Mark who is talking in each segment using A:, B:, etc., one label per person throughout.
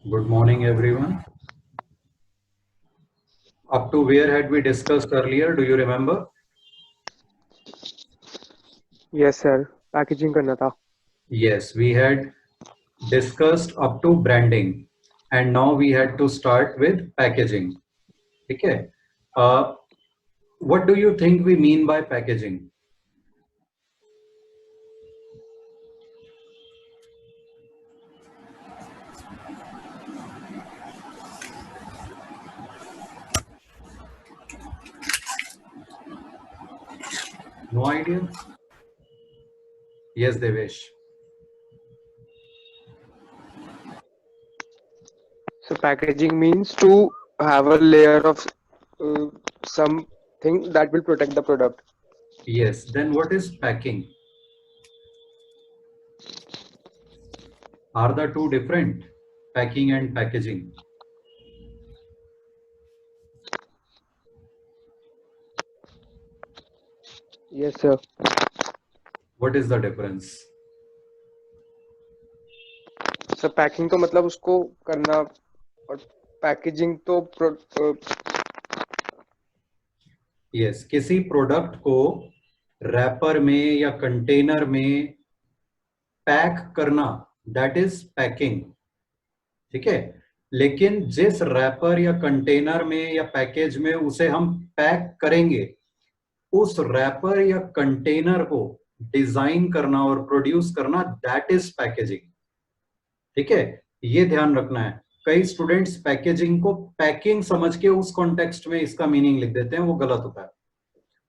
A: Good morning, everyone. Up to where had we discussed earlier? Do you remember?
B: Yes sir packaging करना था.
A: Yes, we had discussed up to branding, and now we had to start with packaging. Okay. Uh, what do you think we mean by packaging? No idea? Yes, Devesh.
B: So packaging means to have a layer of uh, something that will protect the product.
A: Yes. Then what is packing? Are the two different? Packing and packaging.
B: Yes sir.
A: What is the difference?
B: So packing तो मतलब उसको करना और packaging तो
A: Yes. किसी product को wrapper में या कंटेनर में पैक करना, दैट इज पैकिंग. ठीक है. लेकिन जिस रैपर या कंटेनर में या पैकेज में उसे हम पैक करेंगे, उस रैपर या कंटेनर को डिजाइन करना और प्रोड्यूस करना, दैट इज पैकेजिंग. ठीक है. ये ध्यान रखना है. कई स्टूडेंट्स पैकेजिंग को पैकिंग समझ के उस कॉन्टेक्स्ट में इसका मीनिंग लिख देते हैं, वो गलत होता है.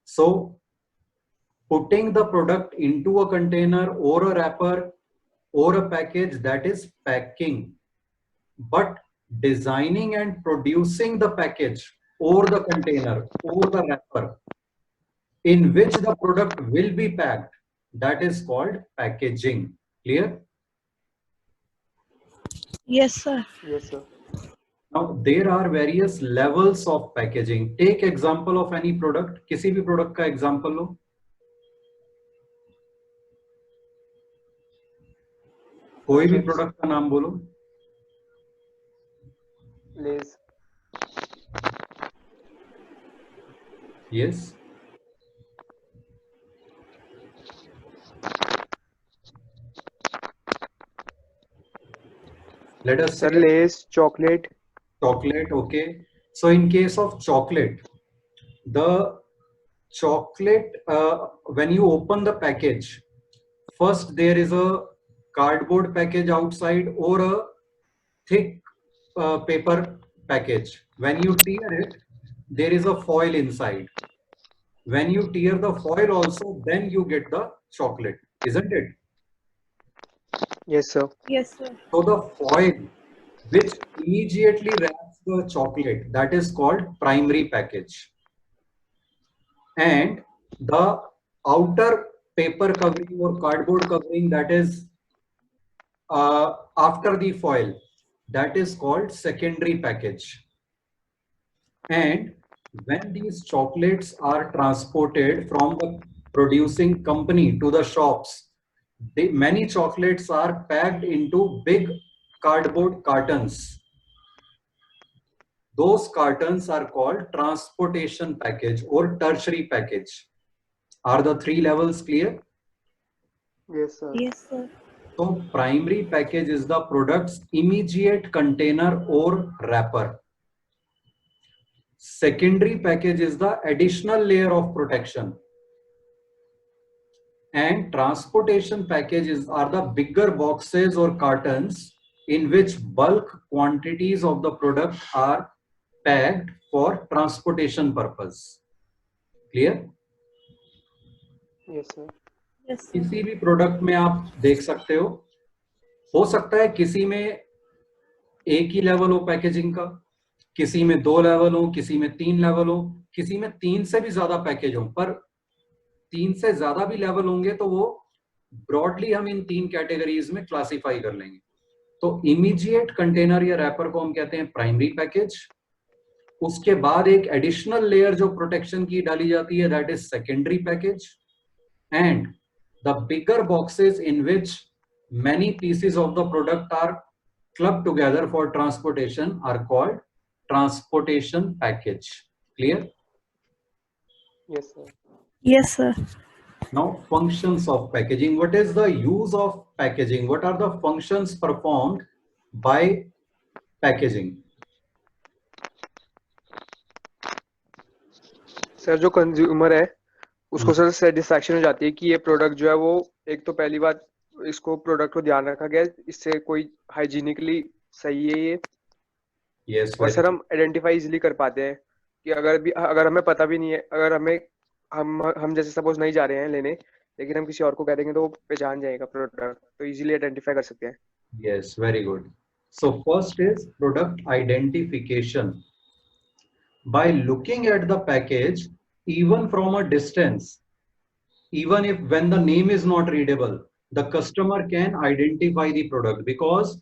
A: सो putting the product into a container or a wrapper or a package, that is packing. But designing and producing the package or the container or the wrapper in which the product will be packed, that is called packaging. Clear?
C: Yes, sir.
B: yes sir.
A: Now there are various levels of packaging. Take example of any product. किसी भी product का example लो. कोई भी product का नाम बोलो.
B: Lays.
A: Yes. Let us
B: Sir
A: say
B: Lays chocolate.
A: chocolate. Okay. So in case of chocolate, the chocolate, when you open the package, first there is a cardboard package outside or a thick paper package. When you tear it, there is a foil inside. When you tear the foil also, then you get the chocolate, isn't it?
B: Yes sir.
C: Yes, sir.
A: So the foil which immediately wraps the chocolate, that is called primary package. And the outer paper covering or cardboard covering, that is after the foil, that is called secondary package. And when these chocolates are transported from the producing company to the shops, many chocolates are packed into big cardboard cartons. Those cartons are called transportation package or tertiary package. Are the three levels clear?
B: Yes sir.
C: Yes, sir.
A: So primary package is the product's immediate container or wrapper. Secondary package is the additional layer of protection. And transportation packages are the bigger boxes or cartons in which bulk quantities of the product are packed for transportation purpose. Clear?
B: Yes sir.
C: Yes, sir.
A: किसी भी product में आप देख सकते हो सकता है किसी में एक ही लेवल हो पैकेजिंग का, किसी में 2 लेवल हो, किसी में 3 लेवल हो, किसी में 3 से भी ज्यादा पैकेज हो. पर 3 से ज्यादा भी लेवल होंगे तो वो ब्रॉडली हम इन 3 कैटेगरीज में क्लासिफाई कर लेंगे. तो इमीडिएट कंटेनर या रैपर को हम कहते हैं प्राइमरी पैकेज. उसके बाद एक एडिशनल लेयर जो प्रोटेक्शन की डाली जाती है, that is secondary package. And the bigger boxes in which many pieces of the product are clubbed together for transportation are called transportation package. Clear?
B: Yes, sir.
C: Yes, sir.
A: Now, functions of packaging. What is the use of packaging? What are the functions performed by packaging?
B: Sir जो consumer है उसको sir satisfaction हो जाती है कि ये product जो है वो, एक तो पहली बात इसको प्रोडक्ट को ध्यान रखा गया है, इससे कोई हाइजीनिकली सही है ये।
A: Yes,
B: और
A: very
B: सर हम आइडेंटिफाई इजीली कर पाते हैं कि अगर हमें पता भी नहीं है, अगर हम जैसे सपोज नहीं जा रहे हैं लेने, लेकिन हम किसी और को कह देंगे तो वो पहचान जाएगा प्रोडक्ट, तो इजीली आइडेंटिफाई कर सकते हैं।
A: Yes, very good. So first is product identification. By looking at the package, even from a distance, even if when the name is not readable, the customer can identify the product because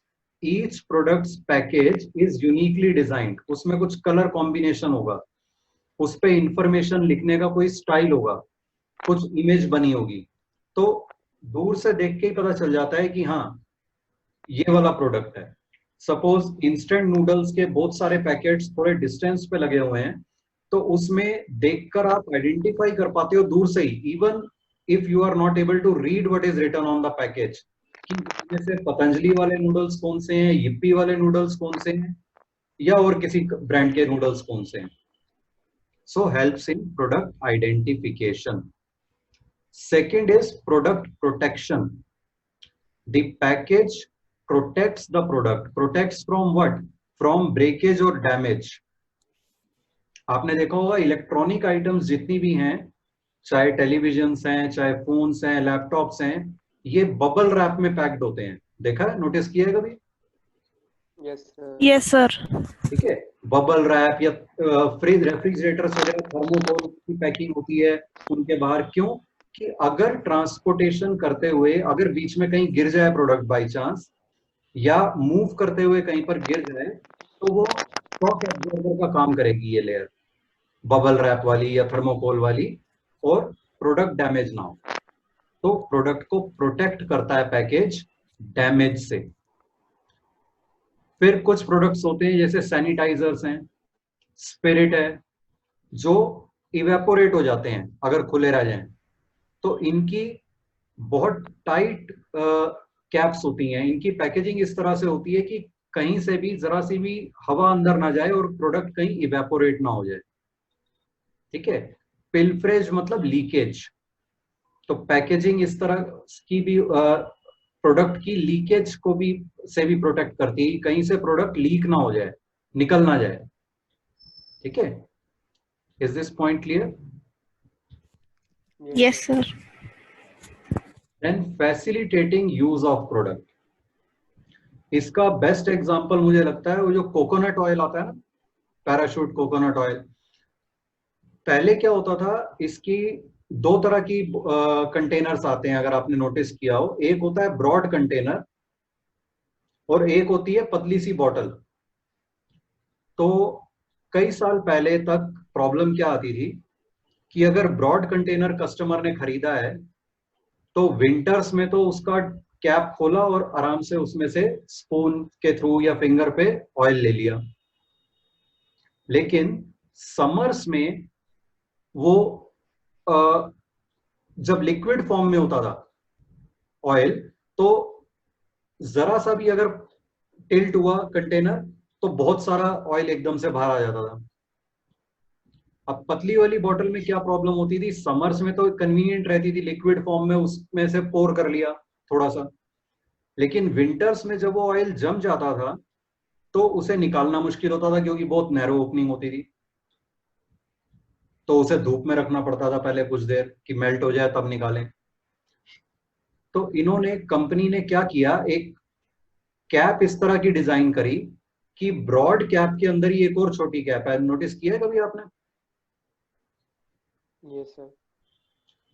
A: each product's package is uniquely designed. उसमें कुछ color combination होगा, उस पे information लिखने का कोई style होगा, कुछ image बनी होगी, तो दूर से देख के ही पता चल जाता है कि हाँ ये वाला प्रोडक्ट है। सपोज इंस्टेंट नूडल्स के बहुत सारे पैकेट्स थोड़े डिस्टेंस पे लगे हुए हैं, तो उसमें देखकर आप आइडेंटिफाई कर पाते हो दूर से ही, even if you are not able to read what is written on the package, कि इसमें से पतंजलि वाले नूडल्स कौन से हैं, yippee वाले नूडल्स कौन से हैं, या और किसी ब्रांड के नूडल्स कौन से हैं। So helps in product identification. Second is product protection. The package protects the product. Protects from what? From breakage or damage. आपने देखा होगा इलेक्ट्रॉनिक आइटम्स जितनी भी हैं, चाहे टेलीविजन्स हैं, चाहे फोन्स हैं, लैपटॉप्स हैं, ये बबल रैप में पैक्ड होते हैं। देखा है, नोटिस किया है कभी?
C: Yes, sir.
A: ठीक है, बबल रैप या फ्रिज रेफ्रिजरेटर्स वगैरह थर्मोकोल की पैकिंग होती है उनके बाहर। क्यों? कि अगर ट्रांसपोर्टेशन करते हुए अगर बीच में कहीं गिर जाए प्रोडक्ट बाई चांस, या मूव करते हुए कहीं पर गिर जाए, तो वो शॉक एब्जॉर्बर का काम करेगी ये लेयर, बबल रैप वाली या थर्मोकोल वाली, और प्रोडक्ट डैमेज ना हो। तो प्रोडक्ट को प्रोटेक्ट करता है पैकेज डैमेज से। फिर कुछ प्रोडक्ट्स होते हैं जैसे सैनिटाइजर्स हैं, स्पिरिट है, जो इवेपोरेट हो जाते हैं अगर खुले रह जाएं, तो इनकी बहुत टाइट कैप्स होती हैं। इनकी पैकेजिंग इस तरह से होती है कि कहीं से भी जरा सी भी हवा अंदर ना जाए और प्रोडक्ट कहीं इवेपोरेट ना हो जाए। ठीक है, पिल्फरेज मतलब लीकेज, तो पैकेजिंग इस तरह की भी प्रोडक्ट की लीकेज को भी से भी प्रोटेक्ट करती है, कहीं से प्रोडक्ट लीक ना हो जाए, निकल ना जाए। ठीक है, is this point clear?
C: Yes, sir.
A: Then facilitating use of product. इसका बेस्ट एग्जांपल मुझे लगता है वो जो कोकोनट ऑयल आता है ना, पैराशूट कोकोनट ऑयल। पहले क्या होता था, इसकी दो तरह की कंटेनर्स आते हैं, अगर आपने नोटिस किया हो। एक होता है ब्रॉड कंटेनर और एक होती है पतली सी बॉटल। तो कई साल पहले तक प्रॉब्लम क्या आती थी कि अगर ब्रॉड कंटेनर कस्टमर ने खरीदा है तो विंटर्स में तो उसका कैप खोला और आराम से उसमें से स्पून के थ्रू या फिंगर पे ऑयल ले लिया। लेकिन समर्स में वो जब लिक्विड फॉर्म में होता था ऑयल, तो जरा सा भी अगर टिल्ट हुआ कंटेनर तो बहुत सारा ऑयल एकदम से बाहर आ जाता था। अब पतली वाली बॉटल में क्या प्रॉब्लम होती थी, समर्स में तो कन्वीनियंट रहती थी, लिक्विड फॉर्म में उसमें से पोर कर लिया थोड़ा सा, लेकिन विंटर्स में जब वो ऑयल जम जाता था तो उसे निकालना मुश्किल होता था क्योंकि बहुत नैरो ओपनिंग होती थी। तो उसे धूप में रखना पड़ता था पहले कुछ देर कि मेल्ट हो जाए तब निकालें। तो इन्होंने, कंपनी ने क्या किया, एक कैप इस तरह की डिजाइन करी कि ब्रॉड कैप के अंदर ही एक और छोटी कैप है। नोटिस किया है कभी आपने?
B: Yes sir.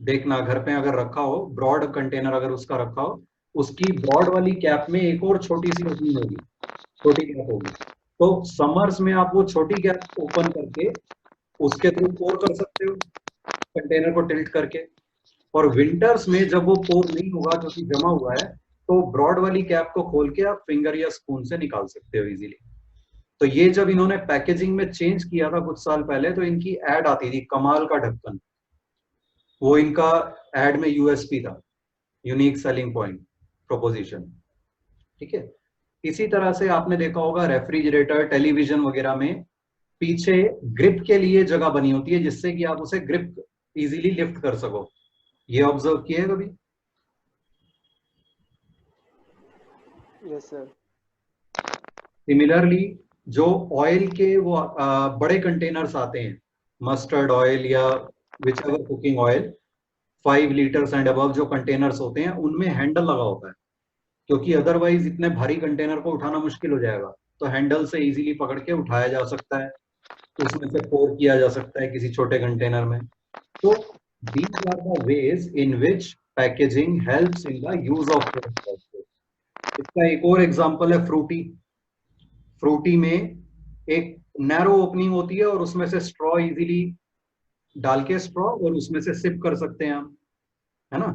A: देखना घर पे अगर रखा हो ब्रॉड कंटेनर, अगर उसका रखा हो, उसकी ब्रॉड वाली कैप में एक और छोटी सी ओपनिंग होगी, छोटी कैप होगी। तो समर्स में आप वो छोटी कैप ओपन करके उसके थ्रू पोर कर सकते हो कंटेनर को टिल्ट करके, और विंटर्स में जब वो पोर नहीं होगा क्योंकि जमा हुआ है, तो ब्रॉड वाली कैप को खोल के आप फिंगर या स्पून से निकाल सकते हो इजीली। तो ये जब इन्होंने पैकेजिंग में चेंज किया था कुछ साल पहले, तो इनकी एड आती थी कमाल का ढक्कन, वो इनका एड में यूएसपी था, यूनिक सेलिंग पॉइंट प्रोपोजिशन। ठीक है, इसी तरह से आपने देखा होगा रेफ्रिजरेटर, टेलीविजन वगैरह में पीछे ग्रिप के लिए जगह बनी होती है जिससे कि आप उसे ग्रिप इजीली लिफ्ट कर सको। ये ऑब्जर्व किए कभी?
B: Yes sir.
A: सिमिलरली जो ऑयल के वो बड़े कंटेनर्स आते हैं, मस्टर्ड ऑयल या which ever cooking oil, 5 litres and above जो कंटेनर्स होते हैं उनमें हैंडल लगा होता है, क्योंकि अदरवाइज इतने भारी कंटेनर को उठाना मुश्किल हो जाएगा। तो हैंडल से इजीली पकड़ के उठाया जा सकता है, उसमें से पोर किया जा सकता है किसी छोटे कंटेनर में। तो these are the ways in which packaging helps in the use of product also. इसका एक और एग्जांपल है फ्रूटी। फ्रूटी में एक नैरो ओपनिंग होती है और उसमें से स्ट्रॉ इजीली डाल के स्ट्रॉ और उसमें से सिप कर सकते हैं हम, है ना?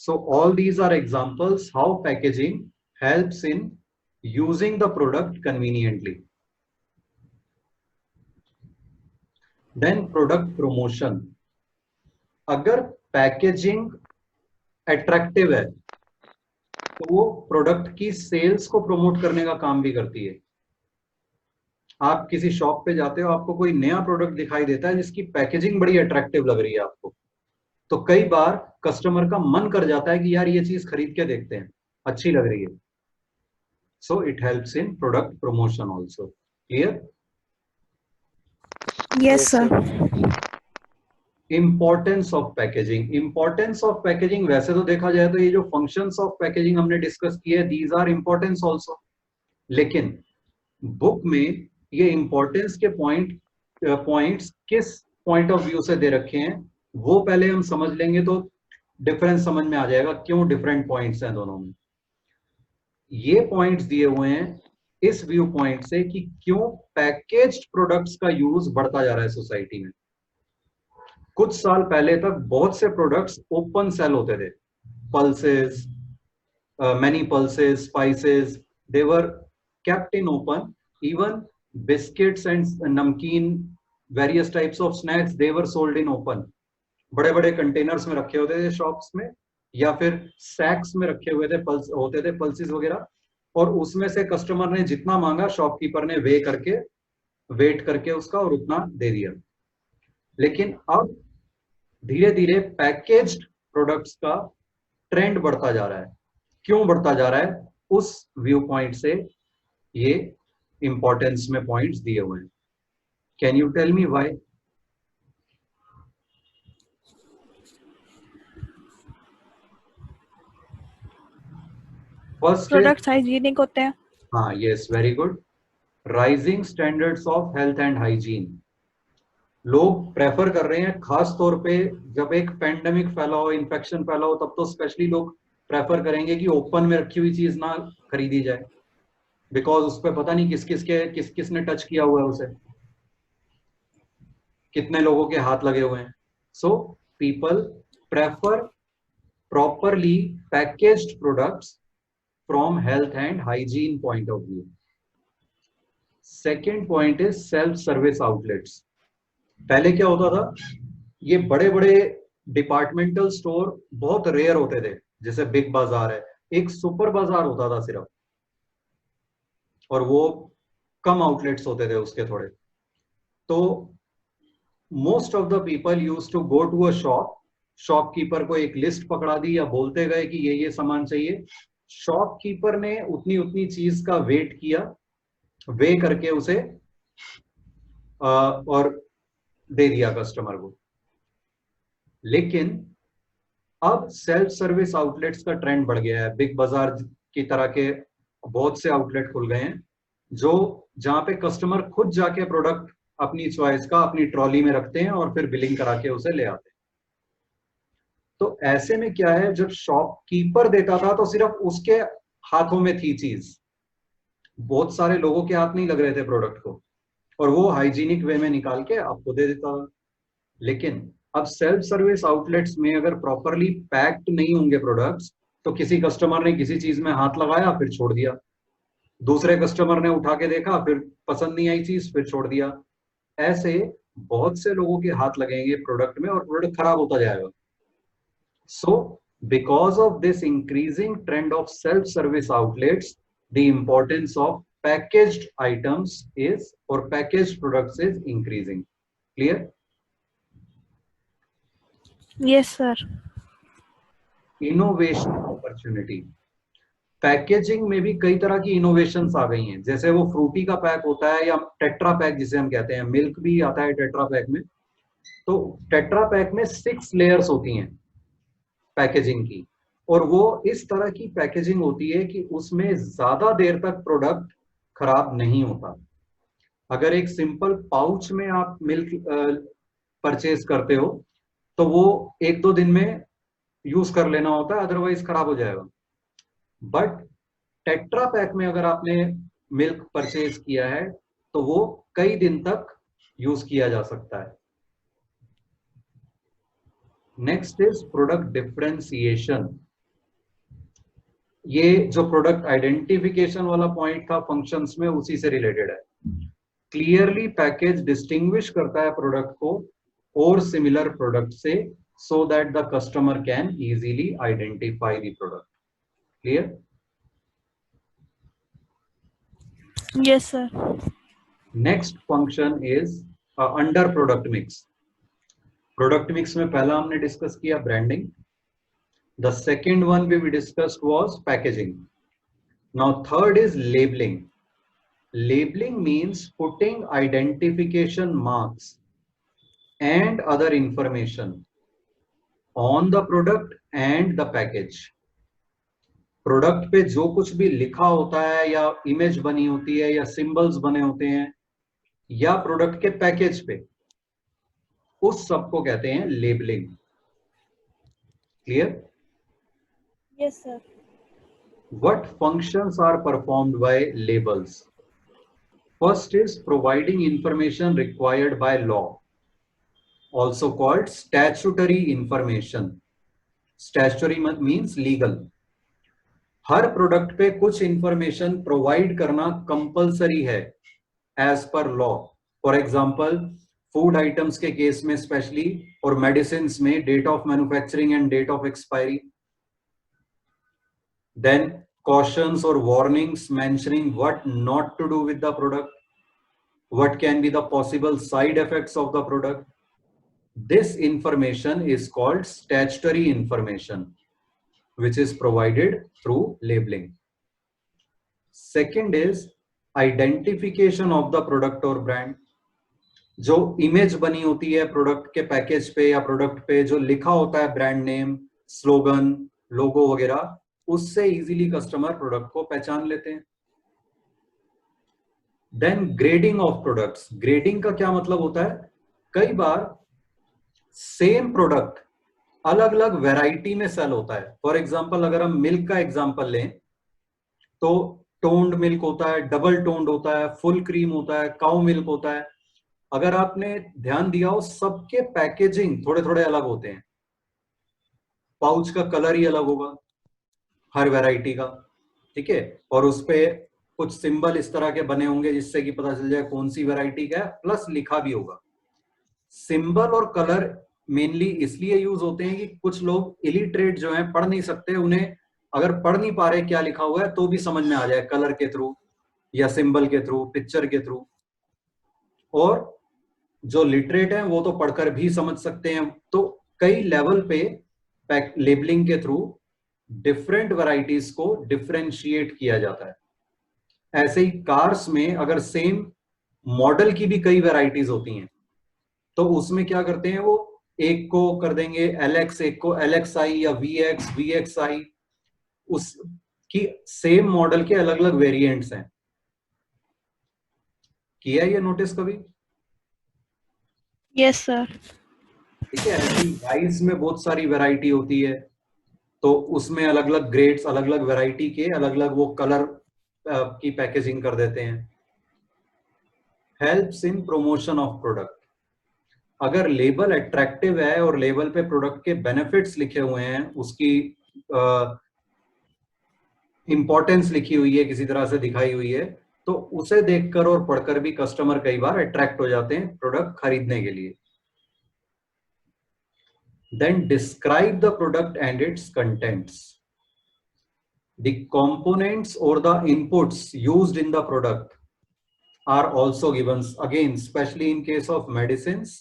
A: So all these are examples how packaging helps in using the product conveniently. Then product promotion. अगर पैकेजिंग अट्रैक्टिव है तो वो प्रोडक्ट की सेल्स को प्रमोट करने का काम भी करती है। आप किसी शॉप पे जाते हो, आपको कोई नया प्रोडक्ट दिखाई देता है जिसकी पैकेजिंग बड़ी अट्रैक्टिव लग रही है आपको, तो कई बार कस्टमर का मन कर जाता है कि यार ये चीज खरीद के देखते हैं, अच्छी लग रही है। So it helps in product promotion also. Clear?
C: Yes, sir.
A: Importance of packaging. Importance of packaging वैसे तो देखा जाए तो ये जो फंक्शंस ऑफ पैकेजिंग हमने डिस्कस किए, दीज आर इंपॉर्टेंस ऑल्सो, लेकिन बुक में ये इंपॉर्टेंस के पॉइंट्स किस पॉइंट ऑफ व्यू से दे रखे हैं वो पहले हम समझ लेंगे तो डिफरेंस समझ में आ जाएगा, क्यों डिफरेंट पॉइंट्स हैं दोनों में। ये पॉइंट्स दिए हुए हैं इस व्यू पॉइंट से कि क्यों पैकेज्ड प्रोडक्ट्स का यूज बढ़ता जा रहा है सोसाइटी में। कुछ साल पहले तक बहुत से प्रोडक्ट्स ओपन सेल होते थे, pulses, many pulses, spices, they were kept in open. Even biscuits and namkeen, various types of snacks, they were sold in open. बड़े बड़े कंटेनर्स में रखे होते थे शॉप्स में, या फिर सैक्स में रखे हुए थे, पल्स होते थे, पल्सेस वगैरह, और उसमें से कस्टमर ने जितना मांगा शॉपकीपर ने वेट करके उसका और उतना दे दिया। लेकिन अब धीरे धीरे पैकेज्ड प्रोडक्ट्स का ट्रेंड बढ़ता जा रहा है। क्यों बढ़ता जा रहा है? उस व्यू पॉइंट से ये इंपॉर्टेंस में पॉइंट्स दिए हुए हैं। Can you tell me why? First
C: products hygienic होते हैं।
A: हाँ, yes, very good. Rising standards of health and hygiene. लोग प्रेफर कर रहे हैं, खास तौर पे जब एक पेंडेमिक फैला हो, इन्फेक्शन फैला हो, तब तो स्पेशली लोग प्रेफर करेंगे कि ओपन में रखी हुई चीज ना खरीदी जाए, बिकॉज उस पर पता नहीं किसने टच किया हुआ है उसे, कितने लोगों के हाथ लगे हुए हैं। So people prefer properly packaged products from health and hygiene point of view. Second point is self service outlets. पहले क्या होता था, ये बड़े बड़े डिपार्टमेंटल स्टोर बहुत रेयर होते थे, जैसे बिग बाजार है, एक सुपर बाजार होता था सिर्फ, और वो कम आउटलेट्स होते थे उसके थोड़े। तो most of the people use to go to a shop, shopkeeper को एक लिस्ट पकड़ा दी या बोलते गए कि ये सामान चाहिए, शॉपकीपर ने उतनी उतनी चीज का वेट किया, वे करके उसे और दे दिया कस्टमर को। लेकिन अब सेल्फ सर्विस आउटलेट्स का ट्रेंड बढ़ गया है। बिग बाजार की तरह के बहुत से आउटलेट खुल गए हैं जहां पे कस्टमर खुद जाके प्रोडक्ट अपनी चॉइस का अपनी ट्रॉली में रखते हैं और फिर बिलिंग करा के उसे ले आते हैं। तो ऐसे में क्या है, जब शॉपकीपर देता था तो सिर्फ उसके हाथों में थी चीज, बहुत सारे लोगों के हाथ नहीं लग रहे थे प्रोडक्ट को, और वो हाइजीनिक वे में निकाल के आपको दे देता था। लेकिन अब सेल्फ सर्विस आउटलेट्स में अगर प्रॉपरली पैक्ड नहीं होंगे प्रोडक्ट्स, तो किसी कस्टमर ने किसी चीज में हाथ लगाया फिर छोड़ दिया, दूसरे कस्टमर ने उठा के देखा फिर पसंद नहीं आई चीज फिर छोड़ दिया। ऐसे बहुत से लोगों के हाथ लगेंगे प्रोडक्ट में और प्रोडक्ट खराब होता जाएगा। So because of this increasing trend of self service outlets, the importance of packaged items is और packaged products is increasing. Clear?
C: Yes, sir.
A: Innovation opportunity, packaging में भी कई तरह की इनोवेशंस आ गई हैं। जैसे वो फ्रूटी का पैक होता है या टेट्रा पैक जिसे हम कहते हैं, मिल्क भी आता है टेट्रा पैक में। तो टेट्रा पैक में 6 लेयर्स होती हैं पैकेजिंग की, और वो इस तरह की पैकेजिंग होती है कि उसमें ज्यादा देर तक प्रोडक्ट खराब नहीं होता। अगर एक सिंपल पाउच में आप मिल्क परचेज करते हो तो वो 1-2 दिन में यूज कर लेना होता है, अदरवाइज खराब हो जाएगा। बट टेट्रा पैक में अगर आपने मिल्क परचेज किया है तो वो कई दिन तक यूज किया जा सकता है। Next is product differentiation. ये जो प्रोडक्ट आइडेंटिफिकेशन वाला पॉइंट था फंक्शंस में, उसी से रिलेटेड है। क्लियरली पैकेज डिस्टिंग्विश करता है प्रोडक्ट को और सिमिलर प्रोडक्ट से, so that the customer can easily identify the product. Clear?
C: Yes, sir.
A: Next function is under product mix. Product mix में पहला हमने डिस्कस किया branding. The second one we discussed was packaging. Now third is labeling. Labeling means putting identification marks and other information on the product and the package. Product पे जो कुछ भी लिखा होता है या इमेज बनी होती है या सिंबल्स बने होते हैं या प्रोडक्ट के पैकेज पे, उस सब को कहते हैं labelling. Clear?
C: Yes, sir.
A: What functions are performed by labels? First is providing information required by law, also called statutory information. Statutory means legal. हर प्रोडक्ट पे कुछ इंफॉर्मेशन प्रोवाइड करना कंपलसरी है as per law. For example food items के case में specially, और medicine में date of manufacturing and date of expiry. Then cautions or warnings mentioning what not to do with the product, what can be the possible side effects of the product. This information is called statutory information, which is provided through labeling. Second is identification of the product or brand. जो image बनी होती है product के package पे या product पे, जो लिखा होता है ब्रांड नेम, स्लोगन, लोगो वगैरह, उससे इजीली कस्टमर प्रोडक्ट को पहचान लेते हैं। Then grading of products. Grading का क्या मतलब होता है? कई बार सेम प्रोडक्ट अलग अलग वैरायटी में सेल होता है। फॉर एग्जांपल अगर हम मिल्क का एग्जांपल लें तो टोन्ड मिल्क होता है, डबल टोन्ड होता है, फुल क्रीम होता है, काउ मिल्क होता है। अगर आपने ध्यान दिया हो, सबके पैकेजिंग थोड़े थोड़े अलग होते हैं, पाउच का कलर ही अलग होगा हर वैरायटी का, ठीक है, और उस पे कुछ सिंबल इस तरह के बने होंगे जिससे कि पता चल जाए कौन सी वैरायटी का है, प्लस लिखा भी होगा। सिंबल और कलर मेनली इसलिए यूज होते हैं कि कुछ लोग इलिटरेट जो हैं, पढ़ नहीं सकते, उन्हें अगर पढ़ नहीं पा रहे क्या लिखा हुआ है तो भी समझ में आ जाए कलर के थ्रू या सिंबल के थ्रू, पिक्चर के थ्रू। और जो लिटरेट हैं वो तो पढ़कर भी समझ सकते हैं। तो कई लेवल पे लेबलिंग के थ्रू डिफरेंट वैरायटीज को डिफरेंशिएट किया जाता है। ऐसे ही कार्स में अगर सेम मॉडल की भी कई वैरायटीज होती हैं तो उसमें क्या करते हैं, वो एक को कर देंगे LX, एक को LXI या VX, VXI, उसकी सेम मॉडल के अलग अलग वेरिएंट्स हैं। किया ये नोटिस कभी?
C: Yes, sir.
A: ठीक है। ऐसी राइस में बहुत सारी वैरायटी होती है तो उसमें अलग अलग ग्रेड्स, अलग अलग वैरायटी के अलग अलग वो कलर की पैकेजिंग कर देते हैं। Helps in promotion of product. अगर लेबल अट्रैक्टिव है और लेबल पे प्रोडक्ट के बेनिफिट्स लिखे हुए हैं, उसकी इंपॉर्टेंस लिखी हुई है, किसी तरह से दिखाई हुई है, तो उसे देखकर और पढ़कर भी कस्टमर कई बार अट्रैक्ट हो जाते हैं प्रोडक्ट खरीदने के लिए. Then describe the product and its contents. The components or the inputs used in the product are also given. Again, especially in case of medicines,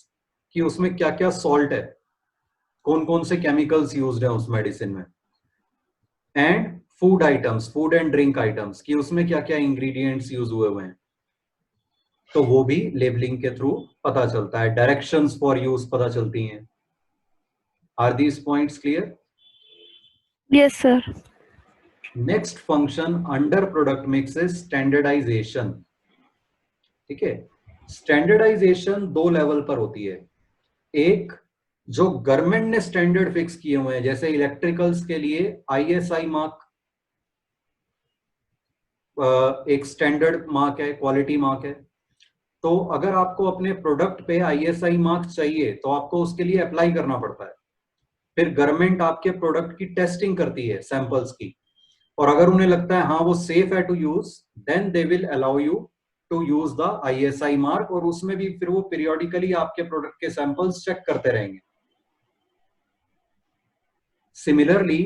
A: कि उसमें क्या क्या salt है, कौन कौन से chemicals used हैं उस medicine में, and food items, food and drink items, कि उसमें क्या क्या ingredients use हुए हुए हैं, तो वो भी labeling के through पता चलता है. Directions for use पता चलती हैं. Are these points clear?
C: Yes, sir.
A: Next function under product mix is standardisation. ठीक है, स्टैंडर्डाइजेशन दो लेवल पर होती है. एक जो गवर्नमेंट ने स्टैंडर्ड फिक्स किए हुए हैं, जैसे इलेक्ट्रिकल्स के लिए ISI मार्क एक स्टैंडर्ड मार्क है, क्वालिटी मार्क है. तो अगर आपको अपने प्रोडक्ट पे ISI मार्क चाहिए तो आपको उसके लिए अप्लाई करना पड़ता है. फिर गवर्नमेंट आपके प्रोडक्ट की टेस्टिंग करती है सैंपल्स की, और अगर उन्हें लगता है हाँ वो सेफ है to use, then they will allow you to use the ISI mark, और उसमें भी फिर वो पीरियोडिकली आपके प्रोडक्ट के सैंपल्स चेक करते रहेंगे. सिमिलरली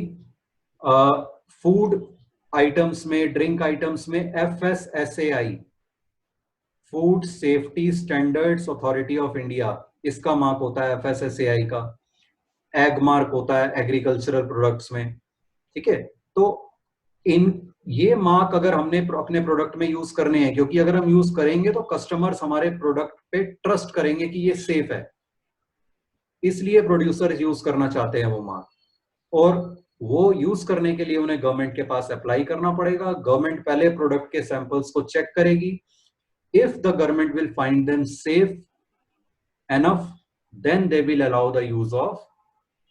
A: फूड आइटम्स में, ड्रिंक आइटम्स में FSSAI, food safety standards authority of India, इसका मार्क होता है FSSAI का. एग मार्क होता है एग्रीकल्चरल प्रोडक्ट्स में. ठीक है, तो इन ये मार्क अगर हमने अपने प्रोडक्ट में यूज करने हैं, क्योंकि अगर हम यूज करेंगे तो कस्टमर्स हमारे प्रोडक्ट पे ट्रस्ट करेंगे कि ये सेफ है, इसलिए प्रोड्यूसर यूज करना चाहते हैं वो मार्क. और वो यूज करने के लिए उन्हें गवर्नमेंट के पास अप्लाई करना पड़ेगा. गवर्नमेंट पहले प्रोडक्ट के सैंपल्स को चेक करेगी. If the government will find them safe enough, then they will allow the use of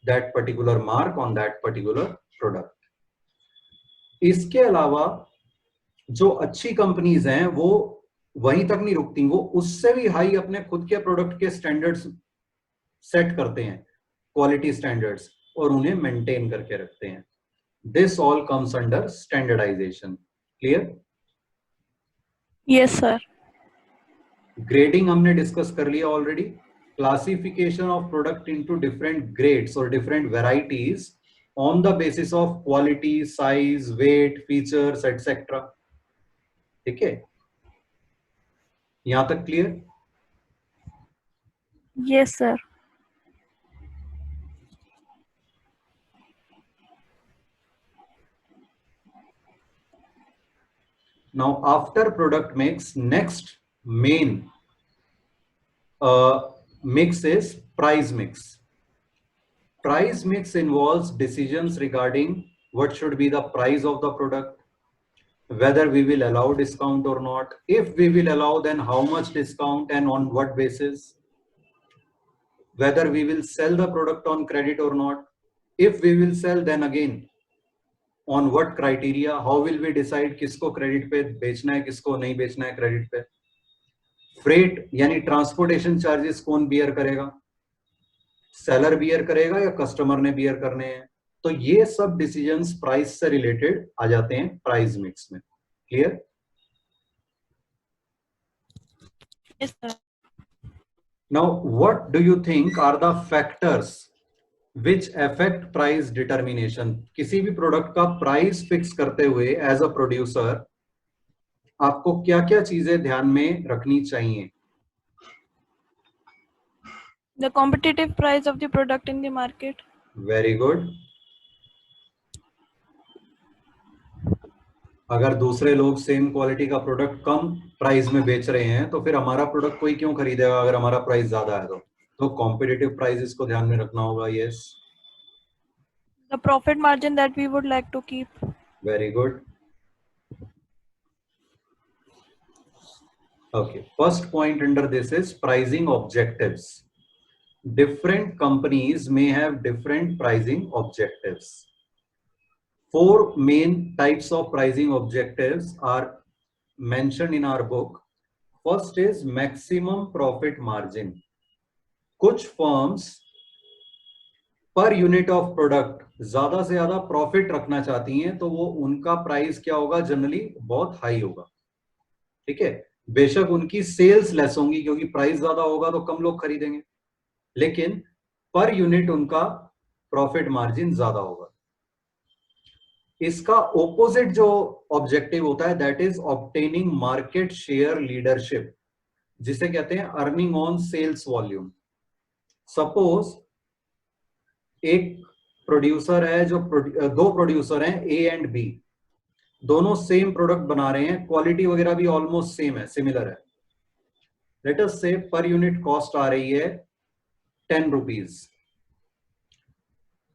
A: that particular mark on that particular product. इसके अलावा जो अच्छी कंपनीज हैं वो वहीं तक नहीं रुकती, वो उससे भी हाई अपने खुद के प्रोडक्ट के स्टैंडर्ड्स सेट करते हैं, क्वालिटी स्टैंडर्ड्स, और उन्हें मेंटेन करके रखते हैं. This all comes under standardisation. Clear?
C: Yes, sir.
A: Grading हमने डिस्कस कर लिया already. Classification of product into different grades और different varieties on the basis of quality, size, weight, features, etc. ठीक है, यहां तक clear?
C: Yes, sir.
A: Now after product mix, next main mix is price mix. Price mix involves decisions regarding what should be the price of the product, whether we will allow discount or not. If we will allow, then how much discount and on what basis, whether we will sell the product on credit or not. If we will sell, then again on what criteria, how will we decide किसको credit पे बेचना है, किसको नहीं बेचना है credit पे. Freight यानी transportation charges कौन bear करेगा, seller bear करेगा या customer ने bear करने हैं. तो ये सब decisions price से related आ जाते हैं price mix में. Clear?
C: Yes, sir.
A: Now what do you think are the factors which affect price determination? किसी भी प्रोडक्ट का प्राइस फिक्स करते हुए एज अ प्रोड्यूसर आपको क्या क्या चीजें ध्यान में रखनी चाहिए?
C: The competitive price of the product in the market.
A: Very good. अगर दूसरे लोग सेम क्वालिटी का प्रोडक्ट कम प्राइस में बेच रहे हैं तो फिर हमारा प्रोडक्ट कोई क्यों खरीदेगा अगर हमारा प्राइस ज्यादा है तो कॉम्पिटिटिव प्राइसेस को ध्यान में रखना होगा. Yes.
C: The profit margin that we would like to keep.
A: Very good. Okay, first point under this is pricing objectives. Different companies may have different pricing objectives. 4 main types of pricing objectives are mentioned in our book. First is maximum profit margin. कुछ firms per unit of product ज्यादा से ज्यादा profit रखना चाहती हैं तो वो उनका प्राइस क्या होगा, जनरली बहुत हाई होगा। ठीक है, बेशक उनकी सेल्स लेस होंगी क्योंकि प्राइस ज्यादा होगा तो कम लोग खरीदेंगे, लेकिन पर यूनिट उनका प्रॉफिट मार्जिन ज्यादा होगा। इसका ऑपोजिट जो ऑब्जेक्टिव होता है that is obtaining market share leadership, जिसे कहते हैं earning on sales volume. Suppose एक प्रोड्यूसर है जो दो प्रोड्यूसर हैं ए एंड बी, दोनों सेम प्रोडक्ट बना रहे हैं, क्वालिटी वगैरह भी ऑलमोस्ट सेम है, सिमिलर है। Let us say per unit cost आ रही है 10 rupees.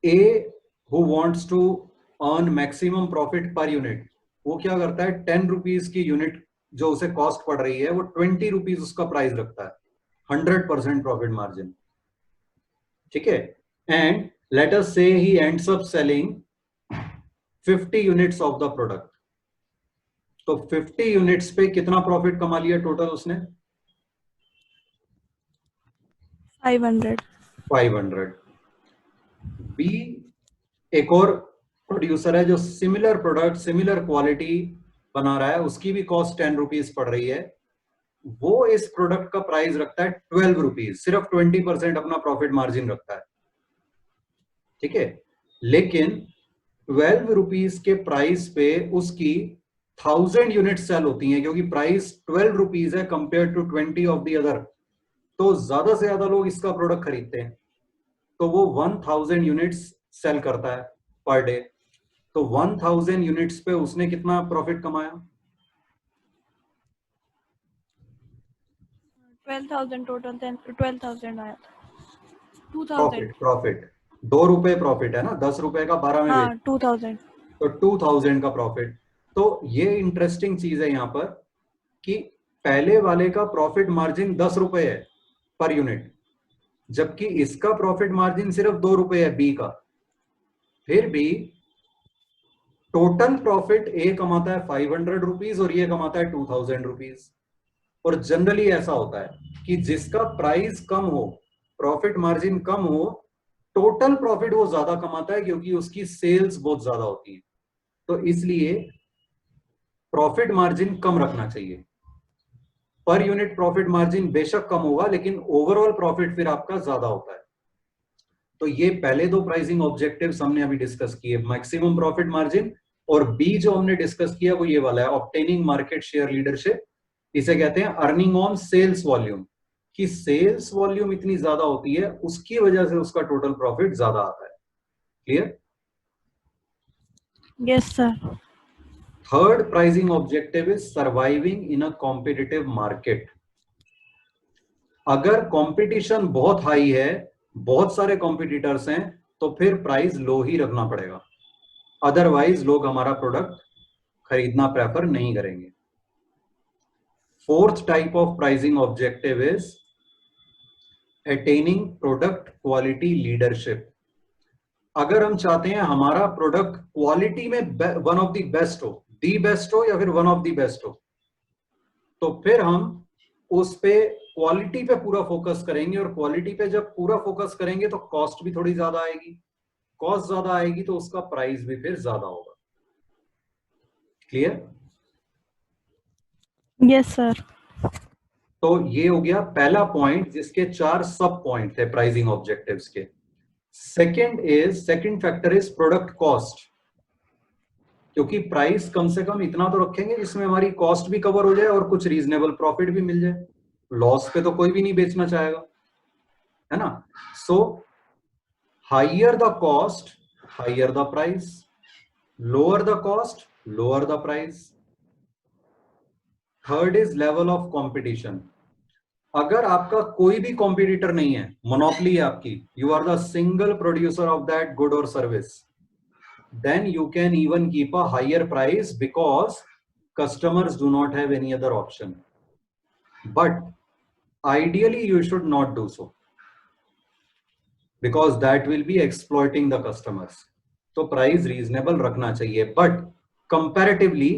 A: A who wants to earn maximum profit per unit, वो क्या करता है 10 रुपीज की यूनिट जो उसे कॉस्ट पड़ रही है वो 20 रुपीज उसका प्राइस रखता है, 100% प्रॉफिट मार्जिन। ठीक है, and let us say he ends up selling 50 units of the product, तो 50 यूनिट्स पे कितना प्रॉफिट कमा लिया टोटल उसने? 500। बी एक और प्रोड्यूसर है जो सिमिलर प्रोडक्ट सिमिलर क्वालिटी बना रहा है, उसकी भी कॉस्ट 10 रुपीज पड़ रही है, वो इस प्रोडक्ट का प्राइस रखता है 12 रुपीज, सिर्फ 20% अपना प्रॉफिट मार्जिन रखता है। ठीक है, लेकिन 12 रुपीज के प्राइस पे उसकी 1000 यूनिट सेल होती हैं, क्योंकि प्राइस 12 रुपीज है compare to 20 of the other, तो ज्यादा से ज्यादा लोग इसका प्रोडक्ट खरीदते हैं, तो वो 1000 यूनिट्स सेल करता है पर डे। तो 1000 यूनिट्स पे उसने कितना प्रॉफिट कमाया?
C: 12,000 टोटल, 12,000 आया था। 2,000
A: प्रॉफिट 2 रुपए प्रॉफिट है ना, 10 रुपए का 12 में
C: हाँ 2,000।
A: तो 2000 का प्रॉफिट। तो ये इंटरेस्टिंग चीज है यहां पर कि पहले वाले का प्रॉफिट मार्जिन 10 रुपए है पर यूनिट, जबकि इसका प्रॉफिट मार्जिन सिर्फ 2 रुपए है बी का। फिर भी टोटल प्रॉफिट ए कमाता है 500 रुपीज और ये कमाता है 2000 रुपीज। और जनरली ऐसा होता है कि जिसका प्राइस कम हो, प्रॉफिट मार्जिन कम हो, टोटल प्रॉफिट वो ज्यादा कमाता है क्योंकि उसकी सेल्स बहुत ज्यादा होती है। तो इसलिए प्रॉफिट मार्जिन कम रखना चाहिए। पर यूनिट प्रॉफिट मार्जिन बेशक कम होगा लेकिन ओवरऑल प्रॉफिट फिर आपका ज्यादा होता है। तो ये पहले दो प्राइसिंग ऑब्जेक्टिव्स हमने अभी डिस्कस किए, मैक्सिमम प्रॉफिट मार्जिन, और बी जो हमने डिस्कस किया वो ये वाला है, ऑब्टेनिंग मार्केट शेयर लीडरशिप। इसे कहते हैं अर्निंग ऑन सेल्स वॉल्यूम, कि सेल्स वॉल्यूम इतनी ज्यादा होती है उसकी वजह से उसका टोटल प्रॉफिट ज्यादा आता है। Clear?
C: Yes sir.
A: Third pricing objective is surviving in a competitive market. अगर कंपटीशन बहुत हाई है, बहुत सारे कॉम्पिटिटर्स हैं, तो फिर प्राइस लो ही रखना पड़ेगा, अदरवाइज लोग हमारा प्रोडक्ट खरीदना प्रेफर नहीं करेंगे। Fourth type of pricing objective is attaining product quality leadership. अगर हम चाहते हैं हमारा प्रोडक्ट क्वालिटी में वन ऑफ द बेस्ट हो, दी बेस्ट हो या फिर वन ऑफ द बेस्ट हो, तो फिर हम उस पे क्वालिटी पे पूरा फोकस करेंगे, और क्वालिटी पे जब पूरा फोकस करेंगे तो कॉस्ट भी थोड़ी ज्यादा आएगी, कॉस्ट ज्यादा आएगी तो उसका प्राइस भी फिर ज्यादा होगा। क्लियर?
C: Yes sir.
A: तो ये हो गया पहला पॉइंट जिसके 4 सब पॉइंट थे प्राइसिंग ऑब्जेक्टिव्स के। Second factor is product cost, क्योंकि प्राइस कम से कम इतना तो रखेंगे जिसमें हमारी कॉस्ट भी कवर हो जाए और कुछ रीजनेबल प्रॉफिट भी मिल जाए। लॉस पे तो कोई भी नहीं बेचना चाहेगा, है ना? So higher the cost higher the price, lower the cost lower the price. Third is level of competition. अगर आपका कोई भी कॉम्पिटिटर नहीं है, मोनोपोली है आपकी, you are the single producer of that good और service, then you can even keep a higher price because customers do not have any other option. But ideally you should not do so because that will be exploiting the customers. तो price reasonable रखना चाहिए, but comparatively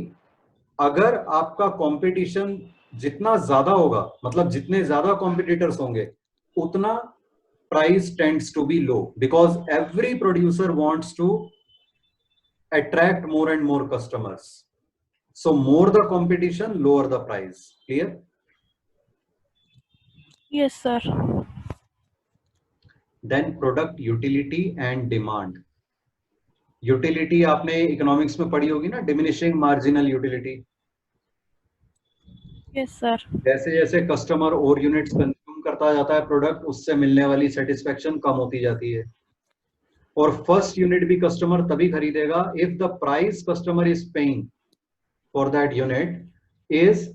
A: अगर आपका competition जितना ज्यादा होगा, मतलब जितने ज्यादा कॉम्पिटिटर्स होंगे उतना price tends to be low because every producer wants to attract more and more customers. So more the competition, lower the price. Clear?
C: Yes, sir.
A: Then product utility and demand. Utility आपने economics में पढ़ी होगी ना, diminishing marginal utility.
C: Yes, sir.
A: जैसे जैसे customer और units consume करता जाता है प्रोडक्ट, उससे मिलने वाली सेटिस्फेक्शन कम होती जाती है. और फर्स्ट यूनिट भी कस्टमर तभी खरीदेगा if the price customer is paying for that unit is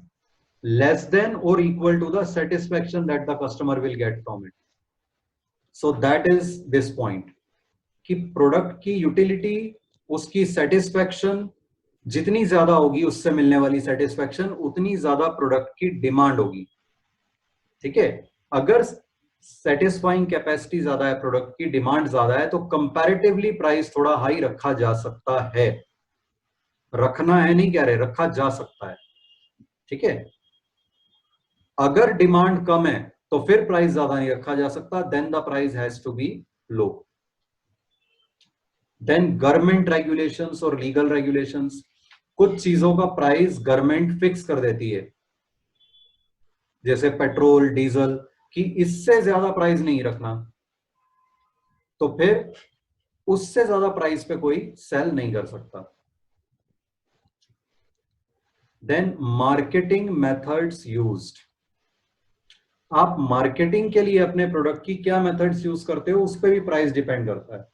A: less than और equal to the satisfaction that the customer will get from it. So that is this point कि product की utility, उसकी satisfaction जितनी ज्यादा होगी, उससे मिलने वाली सेटिस्फेक्शन उतनी ज्यादा प्रोडक्ट की डिमांड होगी. ठीक है? अगर सेटिस्फाइंग कैपेसिटी ज्यादा है, प्रोडक्ट की डिमांड ज्यादा है, तो कंपैरेटिवली प्राइस थोड़ा हाई रखा जा सकता है. रखना है नहीं कह रहे, रखा जा सकता है. ठीक है? अगर डिमांड कम है तो फिर प्राइस ज्यादा नहीं रखा जा सकता. Then the price has to be low. Then government regulations और लीगल रेगुलेशंस. कुछ चीजों का प्राइस गवर्नमेंट फिक्स कर देती है, जैसे पेट्रोल डीजल, कि इससे ज्यादा प्राइस नहीं रखना, तो फिर उससे ज्यादा प्राइस पे कोई सेल नहीं कर सकता. Then marketing methods used. आप मार्केटिंग के लिए अपने प्रोडक्ट की क्या मेथड्स यूज करते हो, उस पर भी प्राइस डिपेंड करता है.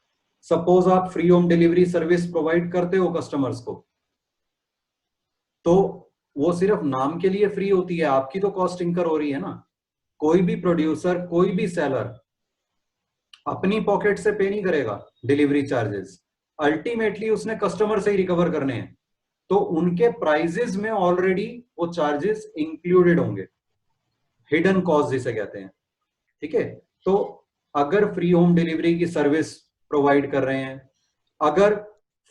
A: सपोज आप free home delivery service provide करते हो कस्टमर्स को, तो वो सिर्फ नाम के लिए फ्री होती है, आपकी तो कॉस्ट इंकर हो रही है ना. कोई भी प्रोड्यूसर, कोई भी सेलर अपनी पॉकेट से पे नहीं करेगा डिलीवरी चार्जेस. अल्टीमेटली उसने कस्टमर से ही रिकवर करने हैं, तो उनके प्राइजेस में ऑलरेडी वो चार्जेस इंक्लूडेड होंगे. हिडन कॉस्ट जिसे कहते हैं. ठीक है? तो अगर फ्री होम डिलीवरी की सर्विस प्रोवाइड कर रहे हैं, अगर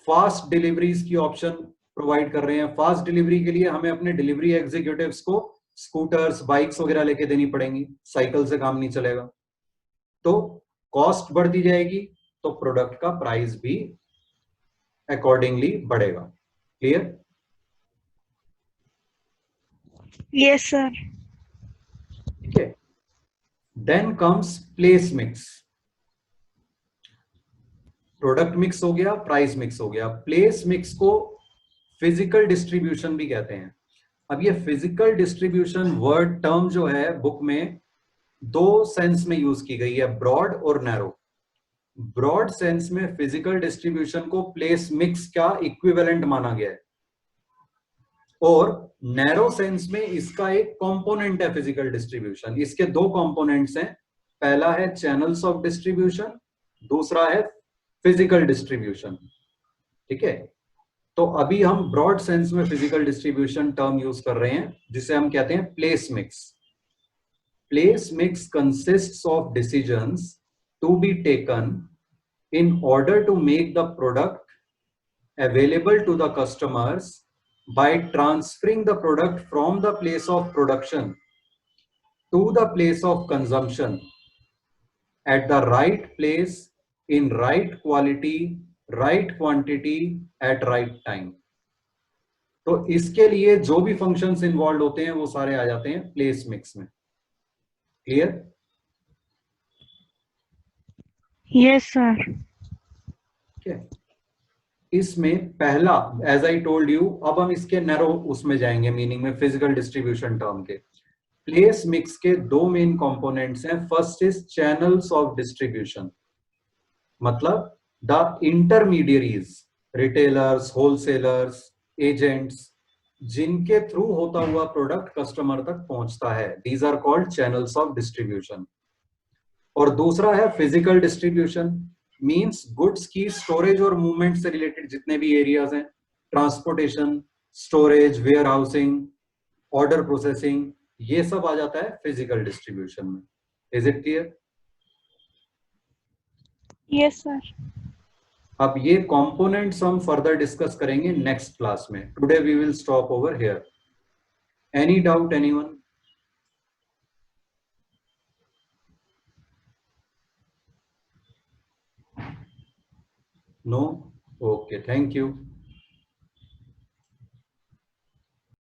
A: फास्ट डिलीवरीज की ऑप्शन प्रोवाइड कर रहे हैं, फास्ट डिलीवरी के लिए हमें अपने डिलीवरी एग्जीक्यूटिव्स को स्कूटर्स, बाइक्स वगैरह लेके देनी पड़ेंगी, साइकिल से काम नहीं चलेगा, तो कॉस्ट बढ़ती जाएगी, तो प्रोडक्ट का प्राइस भी अकॉर्डिंगली बढ़ेगा. क्लियर?
C: Yes, sir.
A: ठीक है? Then comes place mix. Product mix हो गया, प्राइस मिक्स हो गया. प्लेस मिक्स को फिजिकल डिस्ट्रीब्यूशन भी कहते हैं. अब ये फिजिकल डिस्ट्रीब्यूशन वर्ड टर्म जो है बुक में दो सेंस में यूज की गई है, ब्रॉड और नैरो. ब्रॉड सेंस में फिजिकल डिस्ट्रीब्यूशन को प्लेस मिक्स का इक्विवेलेंट माना गया है, और नैरो सेंस में इसका एक कंपोनेंट है फिजिकल डिस्ट्रीब्यूशन. इसके दो कंपोनेंट्स हैं, पहला है चैनल्स ऑफ डिस्ट्रीब्यूशन, दूसरा है फिजिकल डिस्ट्रीब्यूशन. ठीक है? तो अभी हम ब्रॉड सेंस में फिजिकल डिस्ट्रीब्यूशन टर्म यूज कर रहे हैं, जिसे हम कहते हैं place mix. Place mix consists of decisions to be taken in order to make the product available to the customers by transferring the product from the place of production to the place of consumption at the right place, in right quality, right quantity, at right time. तो इसके लिए जो भी functions involve होते हैं वो सारे आ जाते हैं प्लेस मिक्स में. क्लियर?
C: Yes, sir.
A: Okay. इसमें पहला, एज आई टोल्ड यू, अब हम इसके नैरो उसमें जाएंगे मीनिंग में, फिजिकल डिस्ट्रीब्यूशन टर्म के. प्लेस मिक्स के दो मेन कंपोनेंट्स हैं. First is channels of distribution, मतलब the intermediaries, retailers, wholesalers, agents, जिनके थ्रू होता हुआ प्रोडक्ट कस्टमर तक पहुंचता है. These are called channels of distribution. और दूसरा है फिजिकल डिस्ट्रीब्यूशन, मींस गुड्स की स्टोरेज और मूवमेंट से रिलेटेड जितने भी एरियाज हैं, transportation, storage, warehousing, order processing, ये सब आ जाता है फिजिकल डिस्ट्रीब्यूशन में. Is it clear?
C: Yes, sir.
A: अब ये कंपोनेंट्स हम फर्दर डिस्कस करेंगे नेक्स्ट क्लास में. Today we will stop over here. Any doubt anyone? No? Okay, thank you.